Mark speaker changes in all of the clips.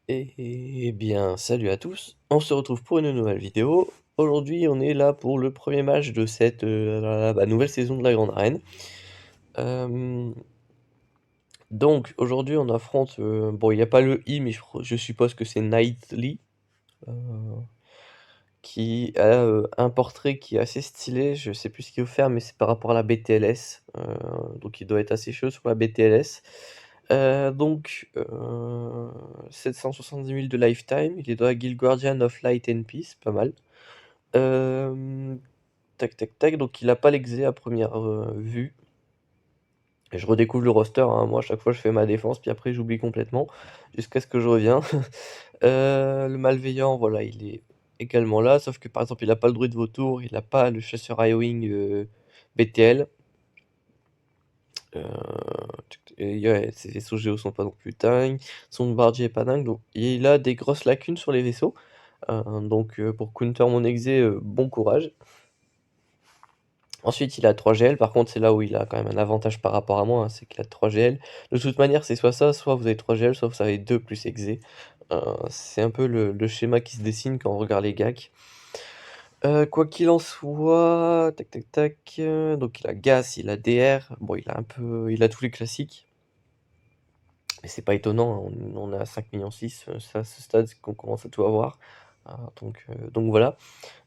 Speaker 1: Eh bien, salut à tous, on se retrouve pour une nouvelle vidéo. Aujourd'hui, on est là pour le premier match de cette nouvelle saison de la Grande Arène. Euh, donc, aujourd'hui, on affronte. Bon, il n'y a pas le I, mais je suppose que c'est Knightley, euh, qui a un portrait qui est assez stylé. Je sais plus ce qu'il veut faire, mais c'est par rapport à la BTLS. Donc, il doit être assez chaud sur la BTLS. Donc, 770 000 de lifetime. Il est dans la Guild Guardian of Light and Peace, pas mal. Tac, tac, tac. Donc, il a pas l'exé à première vue. Et je redécouvre le roster, hein. Moi, à chaque fois, je fais ma défense, puis après, j'oublie complètement, jusqu'à ce que je reviens. Le malveillant, voilà, il est également là, sauf que par exemple, il a pas le druide vautour, il a pas le chasseur Highwing BTL. Et ouais, ses vaisseaux géo sont pas non plus dingues, son bardier est pas dingue, donc il a des grosses lacunes sur les vaisseaux. Donc pour counter mon exé, bon courage. Ensuite, il a 3 GL, par contre, c'est là où il a quand même un avantage par rapport à moi, hein, c'est qu'il a 3 GL. De toute manière, c'est soit ça, soit vous avez 3 GL, soit vous avez 2 plus exé. C'est un peu le schéma qui se dessine quand on regarde les gags. Quoi qu'il en soit, tac tac tac, donc il a Gas, il a DR, bon il a tous les classiques. Mais c'est pas étonnant, hein, on est à 5,6 millions, c'est à ce stade qu'on commence à tout avoir. Donc voilà.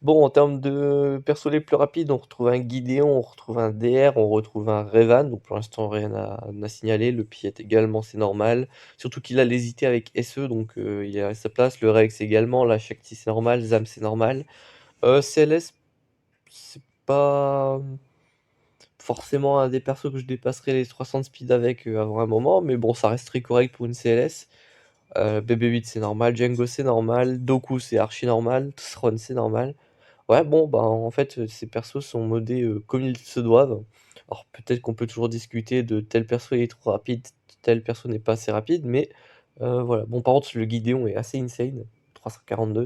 Speaker 1: Bon, en termes de persos les plus rapides, on retrouve un Gideon, on retrouve un DR, on retrouve un Revan, donc pour l'instant rien à signaler. Le Piet également, c'est normal. Surtout qu'il a l'hésité avec SE, donc il est à sa place. Le Rex également, la Shakti c'est normal, Zam c'est normal. CLS, c'est pas forcément un des persos que je dépasserai les 300 de speed avec avant un moment, mais bon, ça reste très correct pour une CLS. BB-8 c'est normal, Django c'est normal, Doku c'est archi normal, Throne c'est normal. Ouais, bon, bah, en fait, ces persos sont modés comme ils se doivent. Alors peut-être qu'on peut toujours discuter de tel perso est trop rapide, tel perso n'est pas assez rapide, mais voilà. Bon, par contre, le Gideon est assez insane. 342,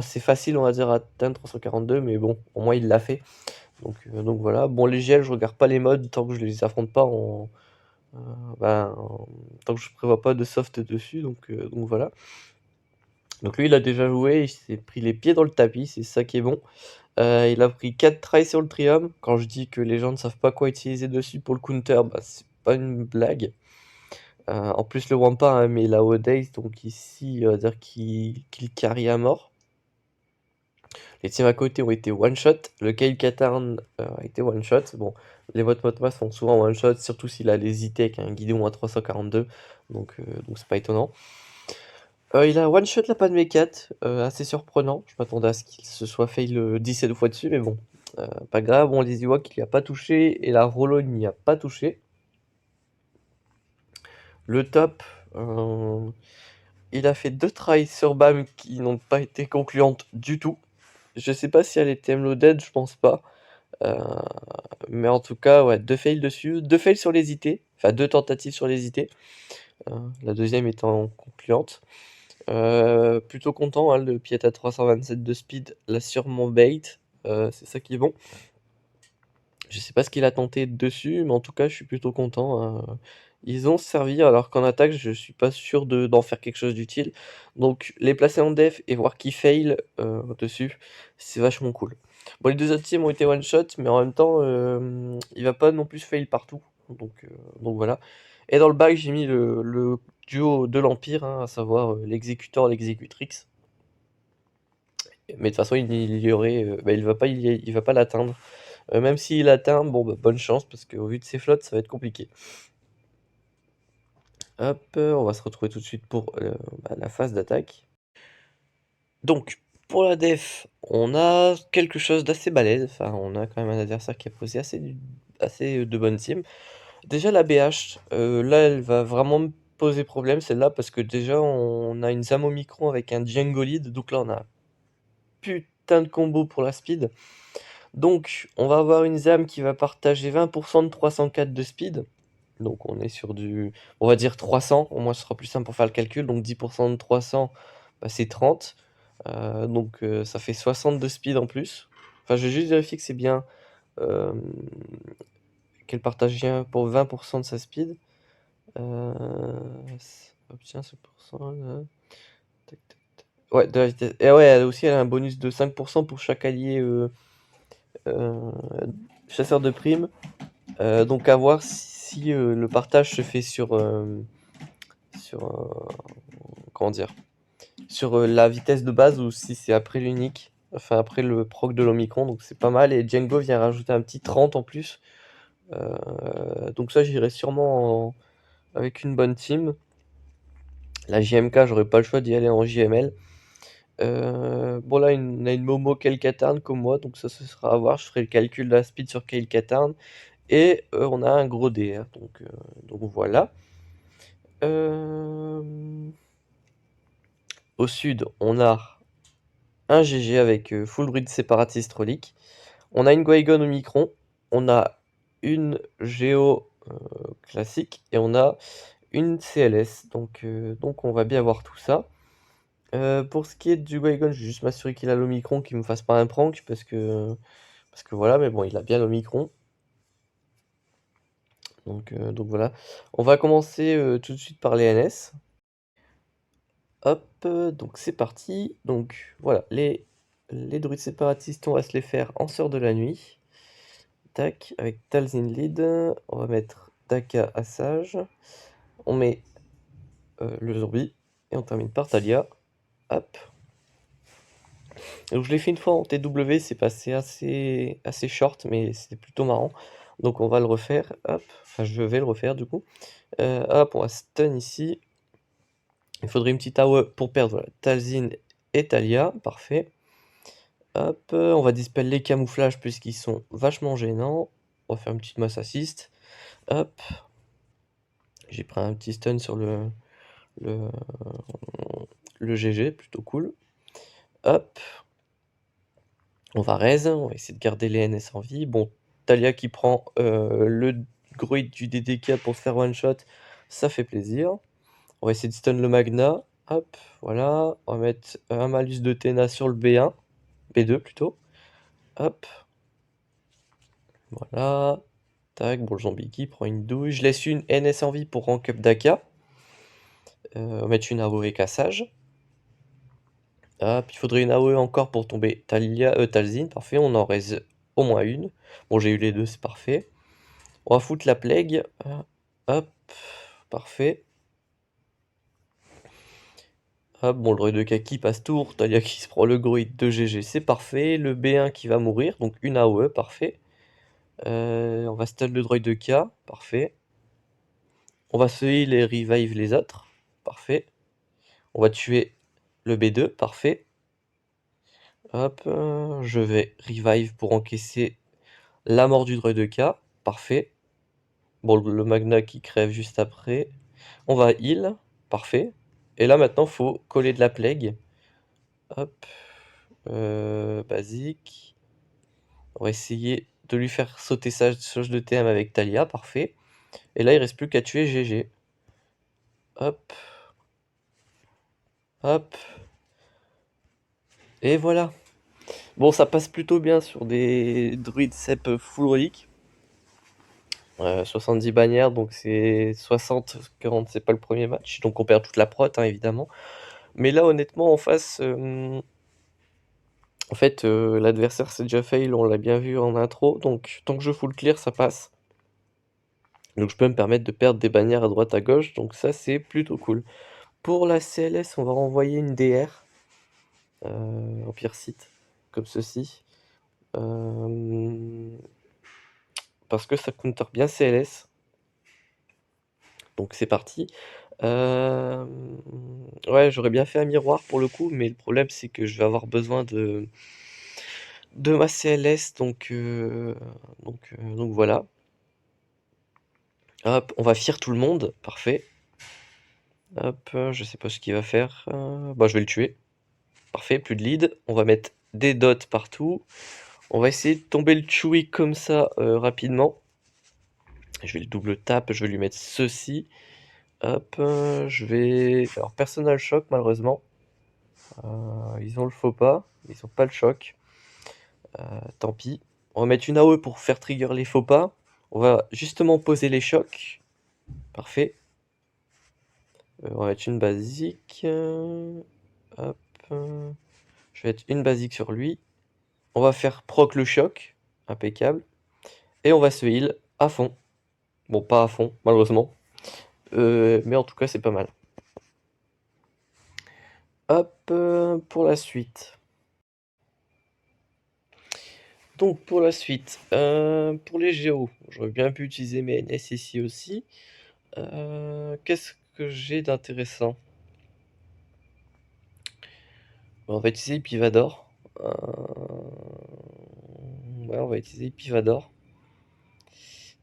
Speaker 1: c'est facile, on va dire, à atteindre 342, mais bon, au moins il l'a fait. Donc voilà. Bon, les GL, je regarde pas les modes tant que je les affronte pas euh, tant que je prévois pas de soft dessus, donc voilà. Donc lui, il a déjà joué, il s'est pris les pieds dans le tapis, c'est ça qui est bon. Il a pris 4 tries sur le Trium. Quand je dis que les gens ne savent pas quoi utiliser dessus pour le counter, bah, c'est pas une blague. En plus, le Wampa a mis la Odaze, donc ici, on va dire qu'il carry à mort. Les teams à côté ont été one-shot. Le Kyle Katarn a été one-shot. Bon, les votes Motmas sont souvent one-shot, surtout s'il a les avec un Guidon à 342, donc c'est pas étonnant. Il a one-shot la panne V4, assez surprenant. Je m'attendais à ce qu'il se soit fail 17 fois dessus, mais bon, pas grave. On les Ewok, il n'y a pas touché, et la Rollo, il n'y a pas touché. Le top, il a fait 2 tries sur BAM qui n'ont pas été concluantes du tout. Je sais pas si elle était loaded, je pense pas. Euh, mais en tout cas, ouais, 2 fails dessus, 2 fails sur les IT, enfin 2 tentatives sur les IT, la deuxième étant concluante. Plutôt content, hein, le Piet à 327 de speed l'a sûrement bait, c'est ça qui est bon. Je sais pas ce qu'il a tenté dessus, mais en tout cas, je suis plutôt content, hein. Ils ont servi, alors qu'en attaque, je suis pas sûr d'en faire quelque chose d'utile. Donc, les placer en def et voir qui fail dessus, c'est vachement cool. Bon, les deux autres teams ont été one shot, mais en même temps, il va pas non plus fail partout. Donc voilà. Et dans le bac, j'ai mis le duo de l'Empire, hein, à savoir l'exécuteur, l'exécutrix. Mais de toute façon, il y aurait, il va pas l'atteindre. Même s'il atteint, bon, bah, bonne chance, parce qu'au vu de ses flottes, ça va être compliqué. Hop, on va se retrouver tout de suite pour la phase d'attaque. Donc, pour la def, on a quelque chose d'assez balèze. Enfin, on a quand même un adversaire qui a posé assez de bonnes teams. Déjà, la BH, là, elle va vraiment me poser problème, celle-là, parce que déjà, on a une Zamo Micron avec un Django lead. Donc là, on a un putain de combo pour la speed. Donc, on va avoir une Zam qui va partager 20% de 304 de speed. Donc, on est sur on va dire 300. Au moins, ce sera plus simple pour faire le calcul. Donc, 10% de 300, bah, c'est 30. Ça fait 60 de speed en plus. Enfin, je vais juste vérifier que c'est bien euh, qu'elle partage bien pour 20% de sa speed. Euh, obtient ce pourcent, tac, tac, tac. Ouais, de la vitesse et ouais, elle aussi, elle a un bonus de 5 pour chaque allié, heu, chasseur de primes. Donc à voir si, le partage se fait sur, comment dire? Sur, la vitesse de base ou si c'est après l'unique, enfin après le proc de l'Omicron, donc c'est pas mal et Django vient rajouter un petit 30 en plus. Donc ça, j'irai sûrement avec une bonne team. La JMK, j'aurais pas le choix d'y aller en JML. Bon là, on a une Momo Kayle Katarn comme moi, donc ça, ce sera à voir. Je ferai le calcul de la speed sur Kayle Katarn et on a un gros DR, donc voilà. Au sud, on a un GG avec full druide séparatiste relique. On a une Guaigon Omicron, on a une Géo classique et on a une CLS. Donc on va bien voir tout ça. Pour ce qui est du Guaigon, je vais juste m'assurer qu'il a l'Omicron, qu'il me fasse pas un prank parce que voilà, mais bon, il a bien l'Omicron. Donc voilà. On va commencer tout de suite par les NS. Hop, donc c'est parti. Donc voilà, les druides séparatistes, on va se les faire en sœur de la nuit. Tac, avec Talzin lead. On va mettre Daka à sage. On met le zombie. Et on termine par Talia. Hop. Donc je l'ai fait une fois en TW, c'est passé assez short, mais c'est plutôt marrant. Donc on va le refaire. Hop. Enfin, je vais le refaire du coup. Hop, on va stun ici. Il faudrait une petite AOE pour perdre voilà, Talzin et Talia. Parfait. Hop, on va dispel les camouflages puisqu'ils sont vachement gênants. On va faire une petite masse assist. Hop. J'ai pris un petit stun sur le, le GG, plutôt cool. Hop. On va raise, on va essayer de garder les NS en vie. Bon, Talia qui prend le gros hit du DDK pour se faire one shot, ça fait plaisir. On va essayer de stun le Magna. Hop, voilà. On va mettre un malus de Tena sur le B1. B2 plutôt. Hop. Voilà. Tac, bon, le zombie qui prend une douille. Je laisse une NS en vie pour rank up Daka. On va mettre une AOE cassage. Hop, il faudrait une AOE encore pour tomber Talzin. Parfait, on en raise au moins une. Bon, j'ai eu les deux, c'est parfait. On va foutre la plague. Hop, parfait. Hop, bon, le droïde de Kaki passe tour. Talia qui se prend le gros hit de GG, c'est parfait. Le B1 qui va mourir, donc une AOE, parfait. On va stun le droïde de K, parfait. On va se heal et revive les autres, parfait. On va tuer le B2, parfait. Hop, je vais revive pour encaisser la mort du droïde de K, parfait. Bon, le Magna qui crève juste après. On va heal, parfait. Et là maintenant, faut coller de la plague. Hop, basique. On va essayer de lui faire sauter sa sauge de TM avec Talia, parfait. Et là, il reste plus qu'à tuer GG. Hop. Hop. Et voilà. Bon, ça passe plutôt bien sur des druides sep full relique. 70 bannières, donc c'est 60, 40, c'est pas le premier match. Donc on perd toute la prot, hein, évidemment. Mais là, honnêtement, en face, en fait, l'adversaire c'est déjà fail, on l'a bien vu en intro. Donc tant que je full clear, ça passe. Donc je peux me permettre de perdre des bannières à droite à gauche. Donc ça, c'est plutôt cool. Pour la CLS, on va renvoyer une DR. En pire site, comme ceci. Parce que ça counter bien CLS. Donc c'est parti. Ouais, j'aurais bien fait un miroir pour le coup, mais le problème c'est que je vais avoir besoin de ma CLS, donc voilà. Hop, on va fier tout le monde, parfait. Hop, je sais pas ce qu'il va faire. Bah je vais le tuer. Parfait, plus de lead. On va mettre des dots partout. On va essayer de tomber le Chewie comme ça rapidement. Je vais le double tap, je vais lui mettre ceci. Hop, je vais... Alors, personal choc, malheureusement. Ils ont le faux pas, ils ont pas le choc. Tant pis. On va mettre une AOE pour faire trigger les faux pas. On va justement poser les chocs. Parfait. On va mettre une basique, hop, je vais mettre une basique sur lui. On va faire proc le choc, impeccable, et on va se heal à fond. Bon, pas à fond, malheureusement, mais en tout cas, c'est pas mal. Hop, pour la suite. Donc pour la suite, pour les géos, j'aurais bien pu utiliser mes NS ici aussi. Qu'est-ce que j'ai d'intéressant? On va utiliser Pivador. Ouais, on va utiliser Pivador.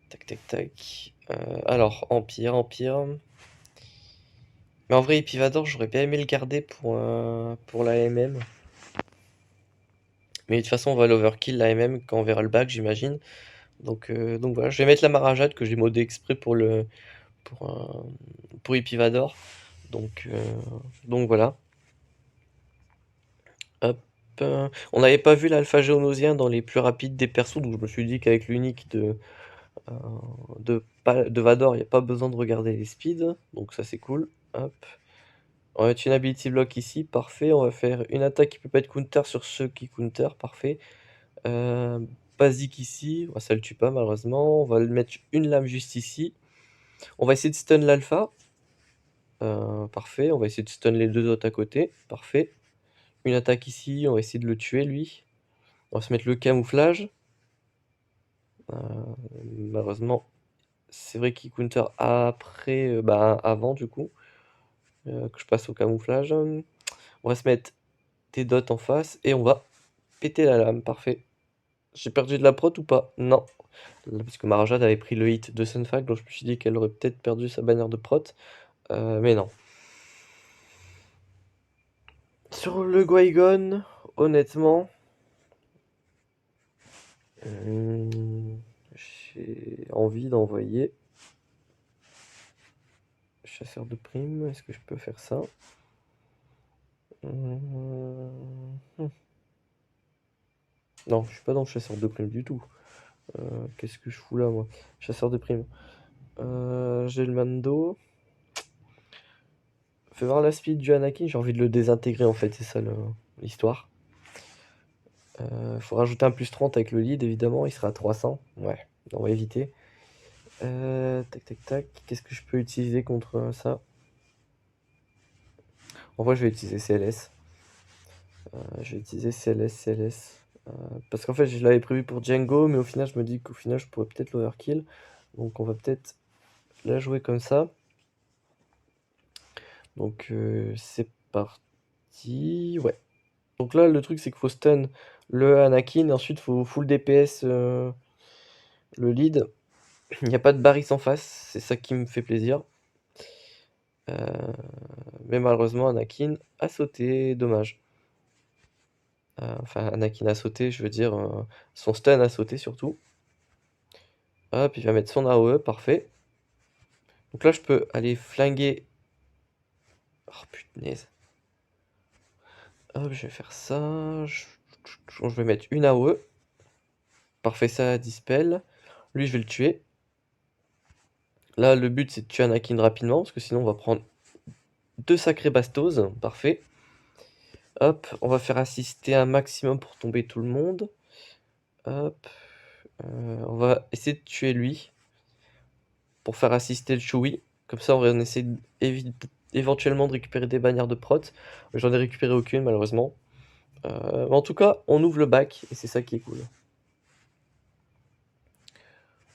Speaker 1: Tac, tac, tac. Alors, Empire. Mais en vrai, Pivador, j'aurais bien aimé le garder pour la MM. Mais de toute façon, on va l'overkill la MM quand on verra le bac, j'imagine. Donc voilà, je vais mettre la Marajade que j'ai modé exprès pour, pour Epivador. Donc voilà. Hop. On n'avait pas vu l'alpha géonosien dans les plus rapides des persos, donc je me suis dit qu'avec l'unique euh, de Vador, il n'y a pas besoin de regarder les speeds. Donc ça c'est cool. Hop. On va mettre une ability block ici, parfait. On va faire une attaque qui peut pas être counter sur ceux qui counter, parfait. Euh, Basique ici, ça le tue pas malheureusement. On va le mettre une lame juste ici. On va essayer de stun l'alpha. Parfait. On va essayer de stun les deux autres à côté. Parfait. Une attaque ici, on va essayer de le tuer lui. On va se mettre le camouflage. Euh, Malheureusement, c'est vrai qu'il counter après, avant du coup, que je passe au camouflage. On va se mettre des dots en face et on va péter la lame. Parfait. J'ai perdu de la prot ou pas? Non. Parce que Marajade avait pris le hit de Sunfag, donc je me suis dit qu'elle aurait peut-être perdu sa bannière de prot. Mais non. Sur le Guaygon, honnêtement, j'ai envie d'envoyer chasseur de primes. Est-ce que je peux faire ça? Non, je suis pas dans le chasseur de primes du tout. Qu'est-ce que je fous là, moi? Chasseur de primes. J'ai le Mando. Fais voir la speed du Anakin, j'ai envie de le désintégrer en fait, c'est ça l'histoire. Faut rajouter un plus 30 avec le lead évidemment, il sera à 300. Ouais, on va éviter. Tac tac tac, qu'est-ce que je peux utiliser contre ça? En vrai, je vais utiliser CLS. Parce qu'en fait, je l'avais prévu pour Django, mais au final, je me dis qu'au final, je pourrais peut-être l'overkill. Donc, on va peut-être la jouer comme ça. Donc, c'est parti. Ouais. Donc là, le truc, c'est qu'il faut stun le Anakin, et ensuite, il faut full DPS le lead. Il n'y a pas de Barris en face, c'est ça qui me fait plaisir. Mais malheureusement, Anakin a sauté, dommage. Enfin, Anakin a sauté, je veux dire, son stun a sauté surtout. Hop, il va mettre son AOE, parfait. Donc là, je peux aller flinguer. Oh punaise. Hop, je vais faire ça. Je vais mettre une AOE. Parfait, ça dispel. Lui, je vais le tuer. Là, le but, c'est de tuer Anakin rapidement, parce que sinon, on va prendre deux sacrés bastos. Parfait. Hop, on va faire assister un maximum pour tomber tout le monde. Hop. On va essayer de tuer lui pour faire assister le Chewie. Comme ça, on va essayer éventuellement de récupérer des bannières de prot. J'en ai récupéré aucune, malheureusement. Mais en tout cas, on ouvre le bac et c'est ça qui est cool.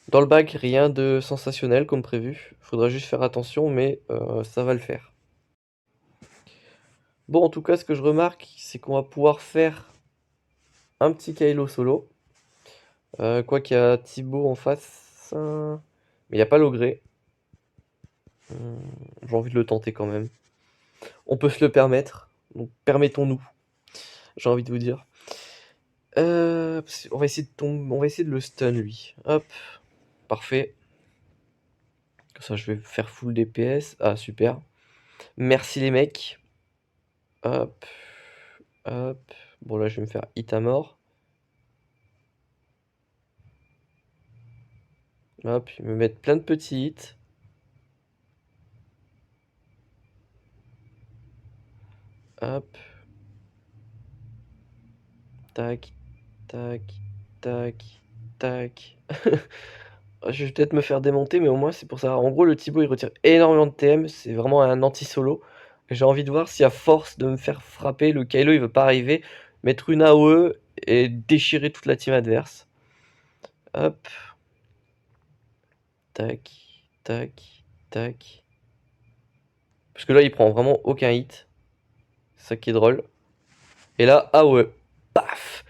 Speaker 1: Dans le bac, rien de sensationnel comme prévu. Faudra juste faire attention, mais ça va le faire. Bon, en tout cas, ce que je remarque, c'est qu'on va pouvoir faire un petit Kylo solo. Quoi qu'il y a Thibaut en face, mais il n'y a pas Logré. J'ai envie de le tenter quand même. On peut se le permettre, donc permettons-nous, j'ai envie de vous dire. On va essayer de le stun lui. Hop, parfait. Comme ça, je vais faire full DPS. Ah, super. Merci les mecs. Hop, hop. Bon, là, je vais me faire hit à mort. Hop, ils me mettent plein de petits hits. Hop. Tac, tac, tac, tac. Je vais peut-être me faire démonter, mais au moins c'est pour ça. En gros, le Thibaut, il retire énormément de TM, c'est vraiment un anti-solo. J'ai envie de voir si à force de me faire frapper, le Kylo, il veut pas arriver, mettre une AOE et déchirer toute la team adverse. Hop. Tac, tac, tac. Parce que là, il prend vraiment aucun hit. C'est ça qui est drôle. Et là, AOE. Paf.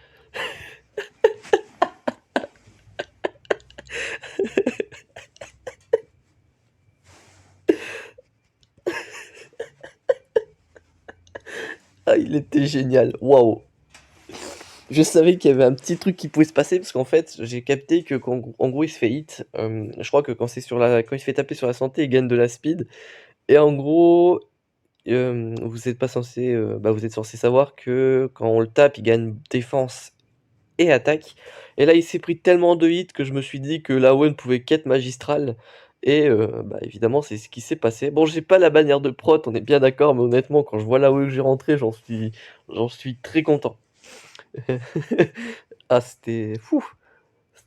Speaker 1: Ah, il était génial. Waouh. Je savais qu'il y avait un petit truc qui pouvait se passer parce qu'en fait, j'ai capté que qu'en en gros, il se fait hit. Je crois que quand il se fait taper sur la santé, il gagne de la speed et en gros, vous êtes pas censé, vous êtes censé savoir que quand on le tape, il gagne défense et attaque et là, il s'est pris tellement de hits que je me suis dit que l'AOE ne pouvait qu'être magistrale et évidemment, c'est ce qui s'est passé. Bon, j'ai pas la bannière de prot, on est bien d'accord, mais honnêtement, quand je vois l'AOE que j'ai rentré, j'en suis très content. Ah, c'était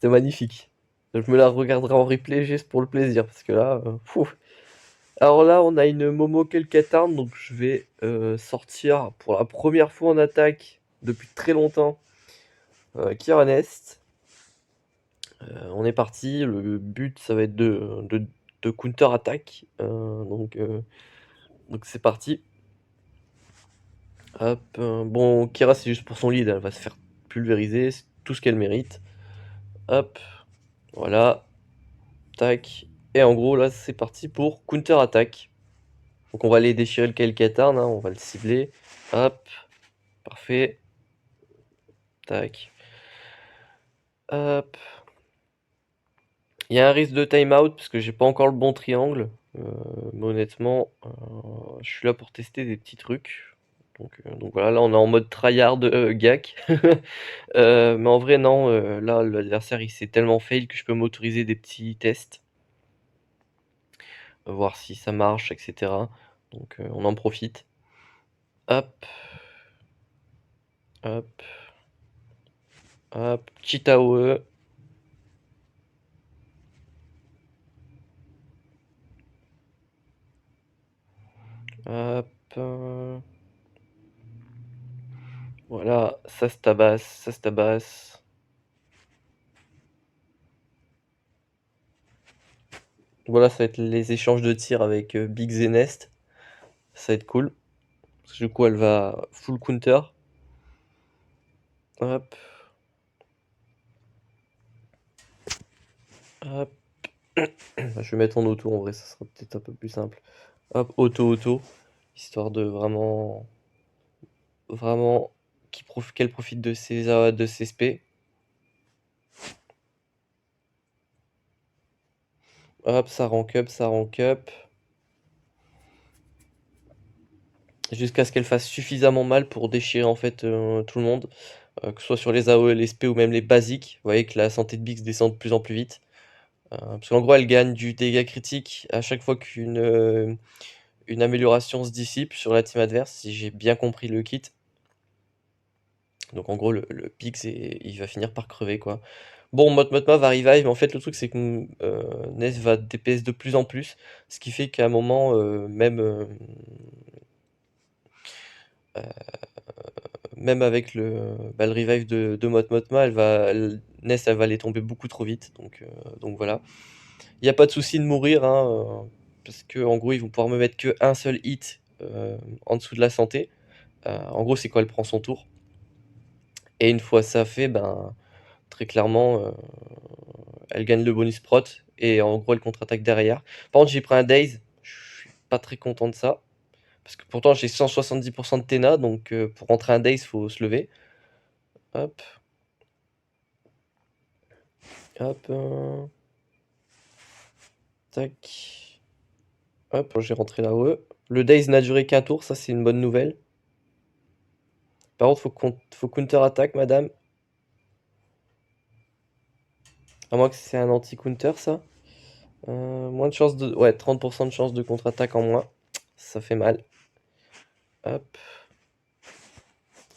Speaker 1: magnifique. Je me la regarderai en replay juste pour le plaisir, parce que là, fou. Alors là, on a une Momo Kelkatarn, donc je vais sortir pour la première fois en attaque depuis très longtemps Kira Nest. On est parti, le but ça va être de counter-attaque, donc c'est parti. Hop, bon, Kira c'est juste pour son lead, elle va se faire pulvériser, c'est tout ce qu'elle mérite. Hop, voilà. Tac. Et en gros, là, c'est parti pour counter-attaque. Donc on va aller déchirer le Kael'Katarn, hein, on va le cibler. Hop. Parfait. Tac. Hop. Il y a un risque de timeout parce que j'ai pas encore le bon triangle. Mais honnêtement, je suis là pour tester des petits trucs. Donc voilà, là on est en mode tryhard gak. Mais en vrai, non, là l'adversaire il s'est tellement fail que je peux m'autoriser des petits tests. Voir si ça marche, etc. Donc on en profite. Hop, hop, hop, petit AOE. Hop, voilà, ça se tabasse, ça se tabasse. Voilà, ça va être les échanges de tirs avec Big Zenest. Ça va être cool. Parce que du coup, elle va full counter. Hop, hop. Je vais mettre en auto, en vrai, ça sera peut-être un peu plus simple. Hop, auto, auto. Histoire de vraiment, vraiment qu'elle profite de ses SP. Hop, ça rank up, ça rank up. Jusqu'à ce qu'elle fasse suffisamment mal pour déchirer en fait tout le monde. Que ce soit sur les AOE, les SP ou même les basiques. Vous voyez que la santé de Bix descend de plus en plus vite. Parce qu'en gros, elle gagne du dégât critique à chaque fois une amélioration se dissipe sur la team adverse, si j'ai bien compris le kit. Donc en gros, le Bix, il va finir par crever, quoi. Bon, Motma va revive, mais en fait, le truc, c'est que Ness va DPS de plus en plus, ce qui fait qu'à un moment, même avec le revive de Motma, Ness, elle va aller tomber beaucoup trop vite, donc voilà. Il n'y a pas de souci de mourir, hein, parce qu'en gros, ils vont pouvoir me mettre qu'un seul hit en dessous de la santé. En gros, c'est quand elle prend son tour. Et une fois ça fait, ben, très clairement, elle gagne le bonus prot, et en gros, elle contre-attaque derrière. Par contre, j'ai pris un Daze, je suis pas très content de ça, parce que pourtant, j'ai 170% de Tena, donc pour rentrer un Daze, faut se lever. Hop. Hop. Tac. Hop, j'ai rentré là-haut. Le Daze n'a duré qu'un tour, ça c'est une bonne nouvelle. Par contre, faut counter-attaque, madame. À moins que c'est un anti-counter, ça. Moins de chance Ouais, 30% de chance de contre-attaque en moins. Ça fait mal. Hop.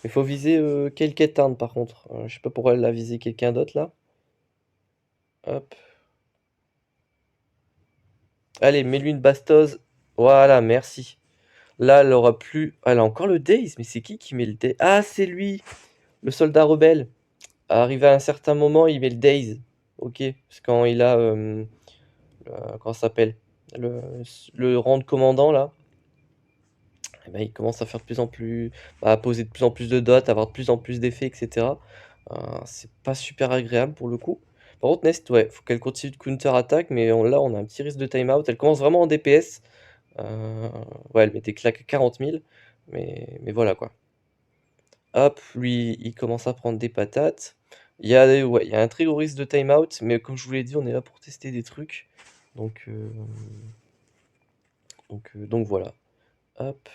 Speaker 1: Il faut viser Kelketarn par contre. Je sais pas pourquoi elle a visé quelqu'un d'autre là. Hop. Allez, mets-lui une bastose. Voilà, merci. Là, elle aura plus. Elle a encore le Daze, mais c'est qui met le Daze? Ah, c'est lui, le soldat rebelle. Arrivé à un certain moment, il met le Daze. Ok, c'est quand il a. Comment ça s'appelle? Le, le rang de commandant là. Eh ben, il commence à faire de plus en plus, à poser de plus en plus de dots, avoir de plus en plus d'effets, etc. C'est pas super agréable pour le coup. Par contre, Nest, ouais, faut qu'elle continue de counter-attaque, mais là, on a un petit risque de time-out. Elle commence vraiment en DPS. Ouais, elle met des claques à 40 000, mais voilà quoi. Hop, lui, il commence à prendre des patates. Ouais, il y a un très gros risque de time-out, mais comme je vous l'ai dit, on est là pour tester des trucs. Donc voilà. Hop.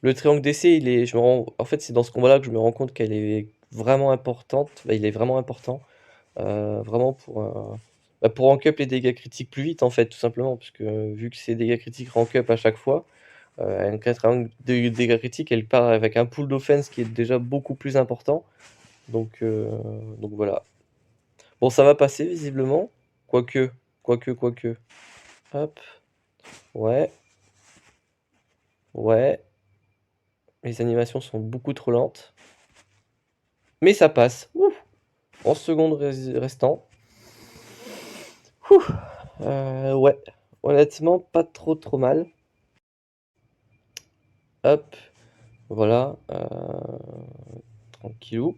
Speaker 1: Le triangle d'essai, en fait, c'est dans ce combat-là que je me rends compte qu'elle est vraiment importante. Bah, il est vraiment important. Vraiment pour rank up les dégâts critiques plus vite, en fait, tout simplement. Parce que vu que ces dégâts critiques rank up à chaque fois, un triangle de dégâts critiques, elle part avec un pool d'offense qui est déjà beaucoup plus important. Donc voilà. Bon, ça va passer, visiblement. Quoique, quoique. Hop. Ouais, ouais. Les animations sont beaucoup trop lentes. Mais ça passe. Ouh, 11 secondes restant. Ouh, ouais. Honnêtement, pas trop mal. Hop. Voilà. Tranquillou.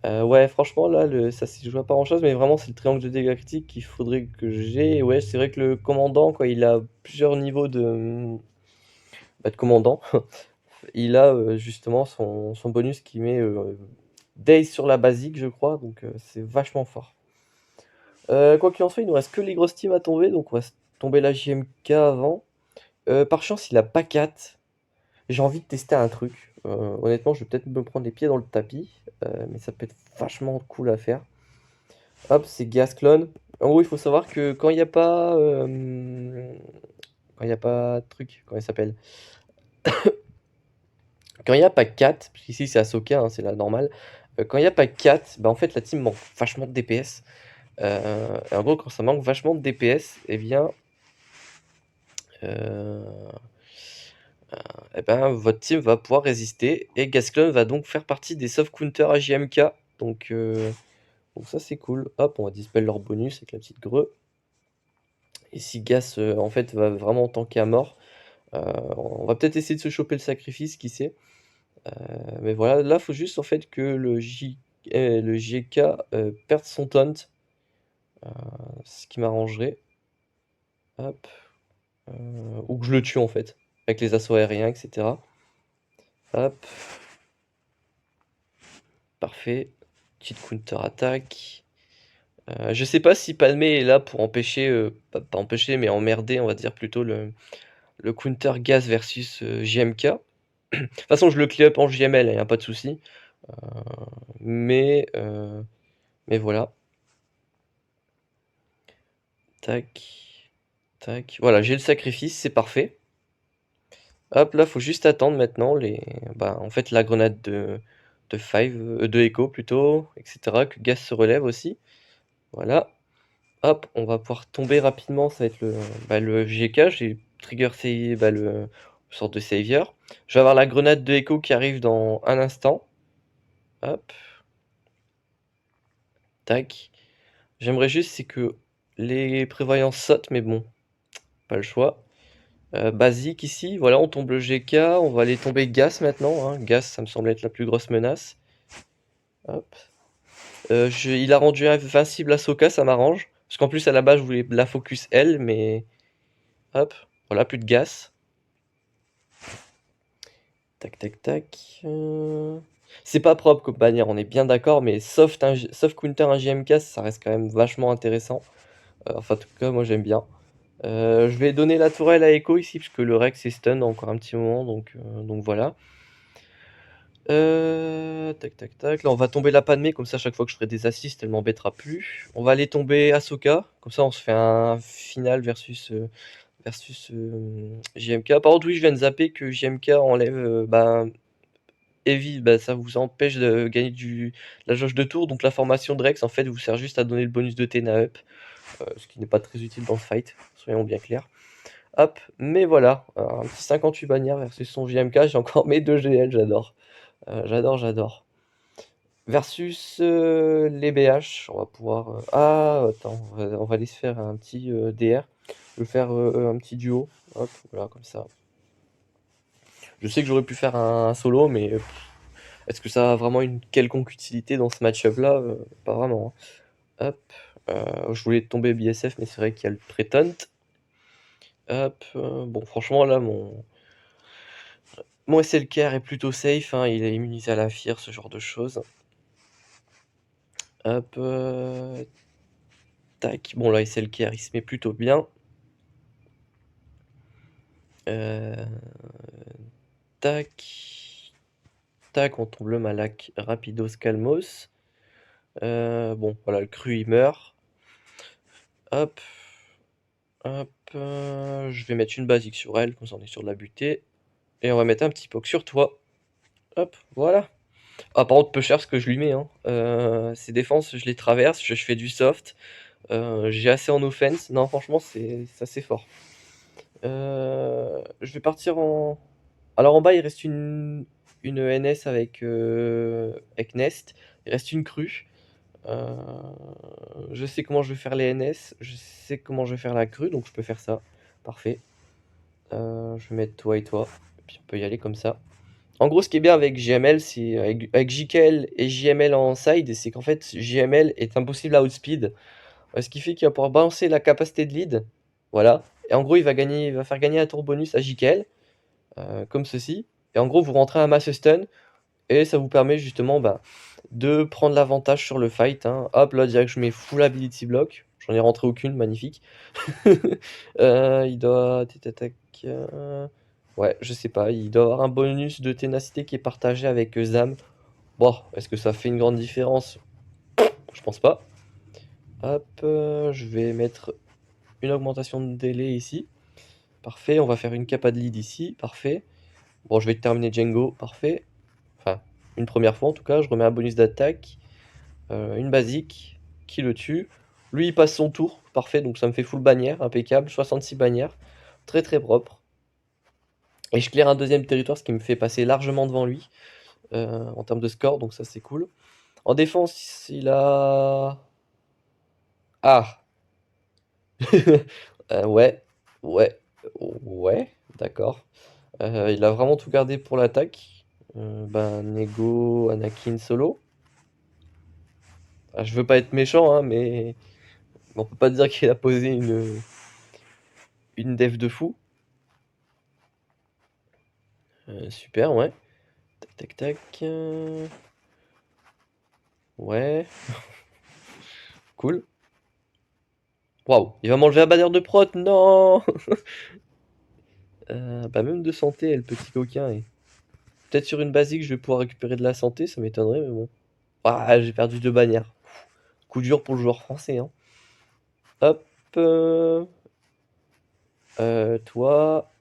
Speaker 1: Ouais, franchement, là, ça se joue à pas grand-chose, mais vraiment, c'est le triangle de dégâts critiques qu'il faudrait que j'ai. Ouais, c'est vrai que le commandant, quoi, il a plusieurs niveaux de commandant. Il a justement son bonus qui met Daze sur la basique, je crois, donc c'est vachement fort. Quoi qu'il en soit, il nous reste que les grosses teams à tomber, donc on va tomber la JMK avant. Par chance, il a pas 4. J'ai envie de tester un truc. Honnêtement, je vais peut-être me prendre les pieds dans le tapis, mais ça peut être vachement cool à faire. Hop, c'est Gasclone. En gros, il faut savoir que quand il n'y a pas. Quand il n'y a pas de truc, comment il s'appelle? Quand il n'y a pas 4, parce qu'ici c'est Ahsoka, hein, c'est la normale. Quand il n'y a pas 4, bah en fait la team manque vachement de DPS. Et en gros, quand ça manque vachement de DPS, eh bien. Euh, eh ben, votre team va pouvoir résister. Et Gasclone va donc faire partie des soft counters à JMK. Donc ça c'est cool. Hop, on va dispel leur bonus avec la petite greu. Et si Gas en fait va vraiment tanker à mort, on va peut-être essayer de se choper le sacrifice, qui sait. Mais voilà, là faut juste en fait que le JK perde son taunt. Ce qui m'arrangerait. Hop. Ou que je le tue en fait. Avec les assauts aériens, etc. Hop. Parfait. Petite counter-attaque. Je sais pas si Palmé est là pour empêcher, pas empêcher, mais emmerder, on va dire plutôt le counter gaz versus JMK. De toute façon, je le clear up en JML, il n'y a pas de souci. Mais, mais voilà. Tac. Tac. Voilà, j'ai le sacrifice, c'est parfait. Hop, là, faut juste attendre maintenant en fait, la grenade de Echo plutôt, etc. Que Gas se relève aussi. Voilà. Hop, on va pouvoir tomber rapidement. Ça va être le GK. J'ai trigger le sorte de savior. Je vais avoir la grenade de Echo qui arrive dans un instant. Hop. Tac. J'aimerais juste c'est que les prévoyances sautent, mais bon, pas le choix. Basique ici, voilà, on tombe le GK, on va aller tomber Gas maintenant, hein. Gas, ça me semble être la plus grosse menace. Hop. Il a rendu invincible Ahsoka, ça m'arrange. Parce qu'en plus, à la base, je voulais la focus elle, mais... Hop, voilà, plus de Gas. Tac, tac, tac. C'est pas propre comme bannière, on est bien d'accord, mais soft counter un JMK, ça reste quand même vachement intéressant. Enfin, en tout cas, moi j'aime bien. Je vais donner la tourelle à Echo ici, parce que le Rex est stun encore un petit moment, donc voilà. Tac, tac, tac. Là, on va tomber la Padmé, comme ça, chaque fois que je ferai des assists, elle m'embêtera plus. On va aller tomber Ahsoka, comme ça, on se fait un final versus JMK. Par contre, oui, je viens de zapper que JMK enlève heavy, bah, ça vous empêche de gagner la jauge de tour, donc la formation de Rex en fait vous sert juste à donner le bonus de Tena up, ce qui n'est pas très utile dans le fight, soyons bien clairs. Hop, mais voilà, un petit 58 bannières versus son JMK, j'ai encore mes 2 GL, j'adore. J'adore. Versus les BH, on va pouvoir. Ah, attends, on va aller se faire un petit DR. Je vais faire un petit duo. Hop, voilà, comme ça. Je sais que j'aurais pu faire un solo, mais est-ce que ça a vraiment une quelconque utilité dans ce match-up là? Pas vraiment, hein. Hop, je voulais tomber BSF, mais c'est vrai qu'il y a le Prétont. Hop, bon, franchement, là, mon SLKR est plutôt safe, hein, il est immunisé à la FIR, ce genre de choses. Hop, tac. Bon, là, SLKR, il se met plutôt bien. Tac. Tac, on tombe le Malak Rapidos Calmos. Bon, voilà, le cru, il meurt. Hop. Hop. Je vais mettre une basique sur elle, comme ça on est sur de la butée. Et on va mettre un petit poke sur toi. Hop, voilà. Ah, par contre, peu cher ce que je lui mets. Hein. Ses défenses, je les traverse, je fais du soft. J'ai assez en offense. Non, franchement, c'est assez fort. Je vais partir en... Alors en bas, il reste une NS avec Nest. Il reste une crue. Je sais comment je vais faire les NS. Je sais comment je vais faire la crue, donc je peux faire ça. Parfait. Je vais mettre toi et toi. Et puis on peut y aller comme ça. En gros, ce qui est bien avec JML, c'est avec JKL et JML en side, c'est qu'en fait, JML est impossible à outspeed. Ce qui fait qu'il va pouvoir balancer la capacité de lead. Voilà. Et en gros, il va faire gagner un tour bonus à JKL. Comme ceci. Et en gros, vous rentrez un mass stun. Et ça vous permet justement de prendre l'avantage sur le fight. Hein. Hop, là, direct, je mets full ability block. J'en ai rentré aucune, magnifique. Il doit... Ouais, je sais pas. Il doit avoir un bonus de ténacité qui est partagé avec Zam. Bon, est-ce que ça fait une grande différence? Je pense pas. Hop, je vais mettre une augmentation de délai ici. Parfait, on va faire une capa de lead ici. Parfait. Bon, je vais terminer Django. Parfait. Enfin, une première fois en tout cas. Je remets un bonus d'attaque. Une basique qui le tue. Lui, il passe son tour. Parfait, donc ça me fait full bannière. Impeccable. 66 bannières. Très très propre. Et je clear un deuxième territoire, ce qui me fait passer largement devant lui en termes de score. Donc ça, c'est cool. En défense, il a... Ah. Ouais. Ouais. Ouais. D'accord. Il a vraiment tout gardé pour l'attaque. Nego, Anakin, Solo. Ah, je veux pas être méchant, hein, mais on peut pas dire qu'il a posé une def de fou. Super, ouais. Tac, tac, tac. Ouais. Cool. Waouh, il va m'enlever un bannière de prot, non. Même de santé, le petit coquin. Peut-être sur une basique, je vais pouvoir récupérer de la santé, ça m'étonnerait, mais bon. Ah, j'ai perdu 2 bannières. Coup dur pour le joueur français, hein. Hop. Toi.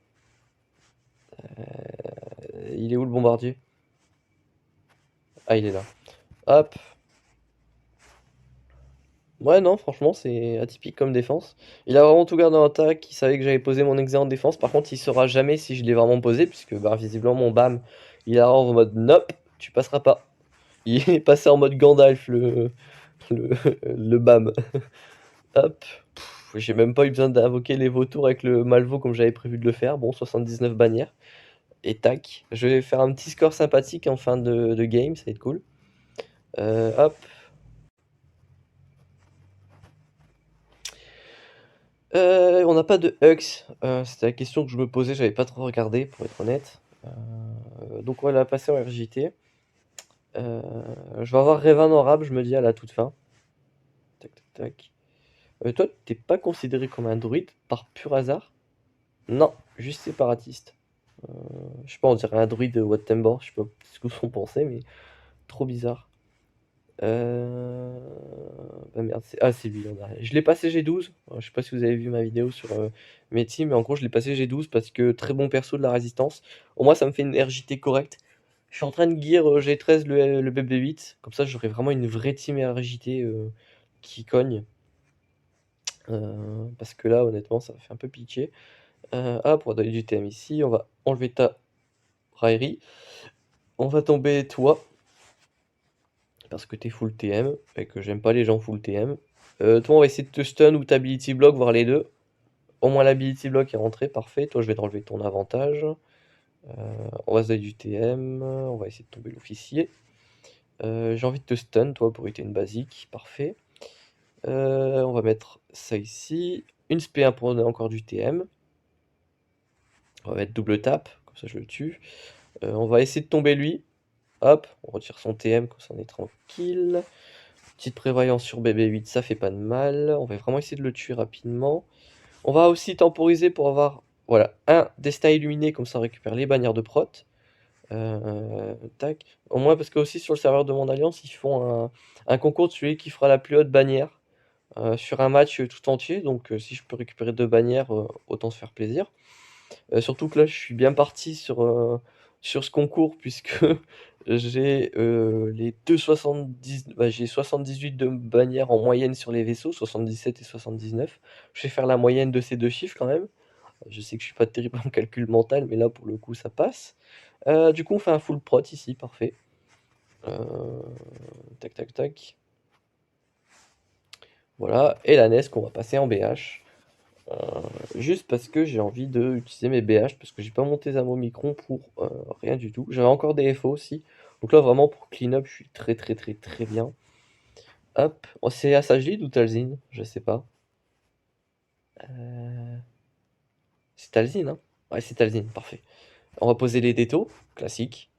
Speaker 1: Il est où le bombardier? Ah, il est là. Hop. Ouais, non, franchement, c'est atypique comme défense. Il a vraiment tout gardé en attaque, il savait que j'avais posé mon exe en défense. Par contre, il saura jamais si je l'ai vraiment posé, puisque visiblement, mon BAM, il est en mode nope, tu passeras pas. Il est passé en mode Gandalf, le, le BAM. Hop. J'ai même pas eu besoin d'invoquer les vautours avec le Malvo comme j'avais prévu de le faire. Bon, 79 bannières. Et tac. Je vais faire un petit score sympathique en fin de game, ça va être cool. Hop. On n'a pas de Hux. C'était la question que je me posais, j'avais pas trop regardé pour être honnête. Donc on va la passer en RJT. Je vais avoir Revan en rab, je me dis à la toute fin. Tac tac tac. Toi, t'es pas considéré comme un druide par pur hasard? Non, juste séparatiste. Je sais pas, on dirait un druide Wattenborg, je sais pas ce que vous en pensez, mais trop bizarre. Merde, c'est lui en arrière. Je l'ai passé G12. Je sais pas si vous avez vu ma vidéo sur mes teams, mais en gros, je l'ai passé G12 parce que très bon perso de la résistance. Au moins, ça me fait une RJT correcte. Je suis en train de gear G13 le BB8, comme ça j'aurai vraiment une vraie team RJT qui cogne. Parce que là, honnêtement, ça fait un peu pitié. Hop, on va donner du TM ici, on va enlever ta raillerie. On va tomber toi, parce que t'es full TM, et que j'aime pas les gens full TM. Toi, on va essayer de te stun ou ta ability block, voir les deux. Au moins l'ability block est rentré, parfait. Toi, je vais t'enlever ton avantage. On va se donner du TM, on va essayer de tomber l'officier. J'ai envie de te stun, toi, pour éviter une basique, parfait. On va mettre ça ici. Une SP1 pour donner encore du TM. On va mettre double tap, comme ça je le tue. On va essayer de tomber lui. Hop, on retire son TM, comme ça on est tranquille. Petite prévoyance sur BB8, ça fait pas de mal. On va vraiment essayer de le tuer rapidement. On va aussi temporiser pour avoir, voilà, un destin illuminé, comme ça on récupère les bannières de prot. Tac. Au moins parce que aussi sur le serveur de mon alliance, ils font un concours de celui qui fera la plus haute bannière sur un match tout entier. Donc si je peux récupérer 2 bannières, autant se faire plaisir. Surtout que là, je suis bien parti sur ce concours puisque j'ai les 2,70, bah, j'ai 78 de bannières en moyenne sur les vaisseaux, 77 et 79. Je vais faire la moyenne de ces deux chiffres quand même. Je sais que je suis pas terrible en calcul mental, mais là pour le coup ça passe. Du coup on fait un full prot ici, parfait. Tac tac tac. Voilà, et la NES qu'on va passer en BH. Juste parce que j'ai envie d'utiliser mes BH, parce que j'ai pas monté Zamo Micron pour rien du tout. J'avais encore des FO aussi. Donc là vraiment pour clean up, je suis très très très très bien. Hop, oh, c'est Assage Lead ou Talzin? Je sais pas. C'est Talzin, hein? Ouais, c'est Talzin, parfait. On va poser les détos, classique.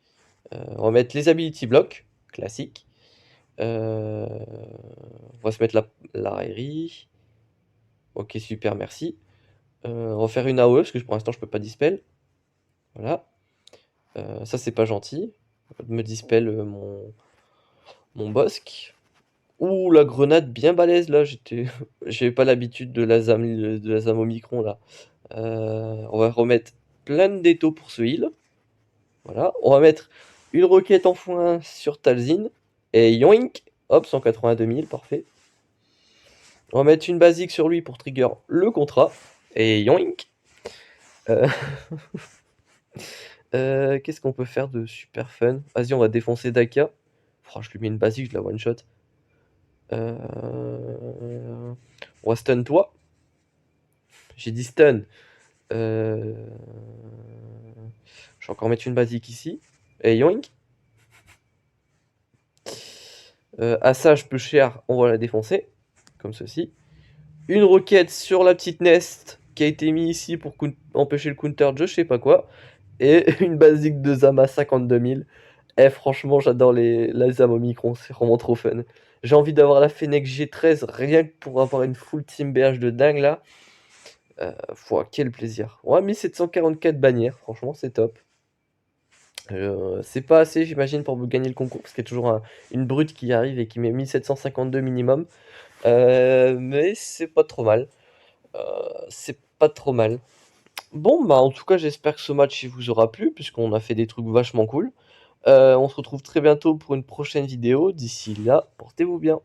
Speaker 1: On va mettre les ability blocks, classique. On va se mettre la raillerie. Ok, super, merci. On va faire une AOE, parce que pour l'instant je peux pas dispel. Voilà. Ça c'est pas gentil. Me dispel mon bosque. Ouh, la grenade bien balèze là, j'avais pas l'habitude de la ZAM au micron là. On va remettre plein de détos pour ce heal. Voilà, on va mettre une roquette en foin sur Talzin. Et yoink, hop, 182 000, parfait. On va mettre une basique sur lui pour trigger le contrat. Et yoink. Euh, Qu'est-ce qu'on peut faire de super fun? Vas-y, on va défoncer Daka. Oh, je lui mets une basique, je la one shot. On va stun toi. J'ai dit stun. Je vais encore mettre une basique ici. Et yoink. Assage peu cher, on va la défoncer. Comme ceci. Une roquette sur la petite nest qui a été mise ici pour empêcher le counter de je sais pas quoi. Et une basique de Zama 52 000. Eh, franchement, j'adore la Zama au micron, c'est vraiment trop fun. J'ai envie d'avoir la Fennec G13 rien que pour avoir une full team BH de dingue là. Quel plaisir. On a mis 744 bannières, franchement, c'est top. C'est pas assez, j'imagine, pour gagner le concours, parce qu'il y a toujours une brute qui arrive et qui met 1752 minimum. Mais c'est pas trop mal. C'est pas trop mal. Bon, bah en tout cas, j'espère que ce match il vous aura plu, puisqu'on a fait des trucs vachement cool. On se retrouve très bientôt pour une prochaine vidéo. D'ici là, portez-vous bien.